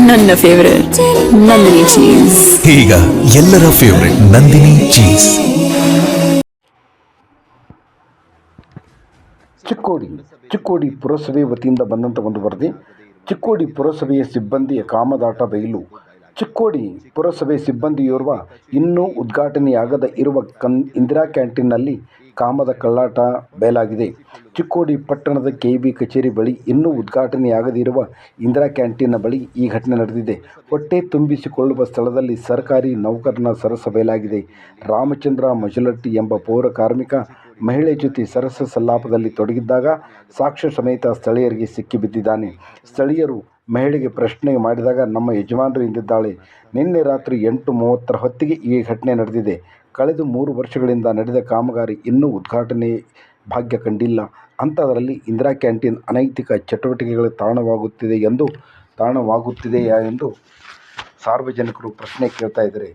ನನ್ನ favourite Nandini cheese. ಈಗ ಎಲ್ಲರ ಫೇವರೇಟ್ ನಂದಿನಿ ಚೀಸ್. ಚಿಕ್ಕೋಡಿ ಪುರಸಭೆ ವತಿಯಿಂದ ಬಂದಂಥ ಒಂದು ವರದಿ. ಚಿಕ್ಕೋಡಿ ಪುರಸಭೆಯ ಸಿಬ್ಬಂದಿಯ ಕಾಮದಾಟ ಬಯಲು. ಚಿಕ್ಕೋಡಿ ಪುರಸಭೆ ಸಿಬ್ಬಂದಿಯೋರ್ವ ಇನ್ನೂ ಉದ್ಘಾಟನೆಯಾಗದ ಇರುವ ಇಂದಿರಾ ಕ್ಯಾಂಟೀನ್ನಲ್ಲಿ ಕಾಮದ ಕಳ್ಳಾಟ ಬಯಲಾಗಿದೆ. ಚಿಕ್ಕೋಡಿ ಪಟ್ಟಣದ ಕೆಇಬಿ ಕಚೇರಿ ಬಳಿ ಇನ್ನೂ ಉದ್ಘಾಟನೆಯಾಗದಿರುವ ಇಂದಿರಾ ಕ್ಯಾಂಟೀನ್ನ ಬಳಿ ಈ ಘಟನೆ ನಡೆದಿದೆ. ಹೊಟ್ಟೆ ತುಂಬಿಸಿಕೊಳ್ಳುವ ಸ್ಥಳದಲ್ಲಿ ಸರ್ಕಾರಿ ನೌಕರನ ಸರಸ ಬಯಲಾಗಿದೆ. ರಾಮಚಂದ್ರ ಮಜಲಟ್ಟಿ ಎಂಬ ಪೌರ ಕಾರ್ಮಿಕ ಮಹಿಳೆ ಜೊತೆ ಸರಸ ಸಲ್ಲಾಪದಲ್ಲಿ ತೊಡಗಿದ್ದಾಗ ಸಾಕ್ಷ್ಯ ಸಮೇತ ಸ್ಥಳೀಯರಿಗೆ ಸಿಕ್ಕಿಬಿದ್ದಿದ್ದಾನೆ. ಸ್ಥಳೀಯರು ಮಹಿಳೆಗೆ ಪ್ರಶ್ನೆ ಮಾಡಿದಾಗ ನಮ್ಮ ಯಜಮಾನರು ಎಂದಿದ್ದಾಳೆ. ನಿನ್ನೆ ರಾತ್ರಿ 8:30 ಹೊತ್ತಿಗೆ ಈ ಘಟನೆ ನಡೆದಿದೆ. ಕಳೆದ 3 ವರ್ಷಗಳಿಂದ ನಡೆದ ಕಾಮಗಾರಿ ಇನ್ನೂ ಉದ್ಘಾಟನೆ ಭಾಗ್ಯ ಕಂಡಿಲ್ಲ. ಅಂಥದರಲ್ಲಿ ಇಂದಿರಾ ಕ್ಯಾಂಟೀನ್ ಅನೈತಿಕ ಚಟುವಟಿಕೆಗಳ ತಾಣವಾಗುತ್ತಿದೆಯಾ ಎಂದು ಸಾರ್ವಜನಿಕರು ಪ್ರಶ್ನೆ ಕೇಳ್ತಾ ಇದ್ದಾರೆ.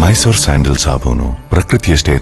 ಮೈಸೂರ್ ಸ್ಯಾಂಡಲ್ ಸಾಬೂನು ಪ್ರಕೃತಿಯಷ್ಟೇ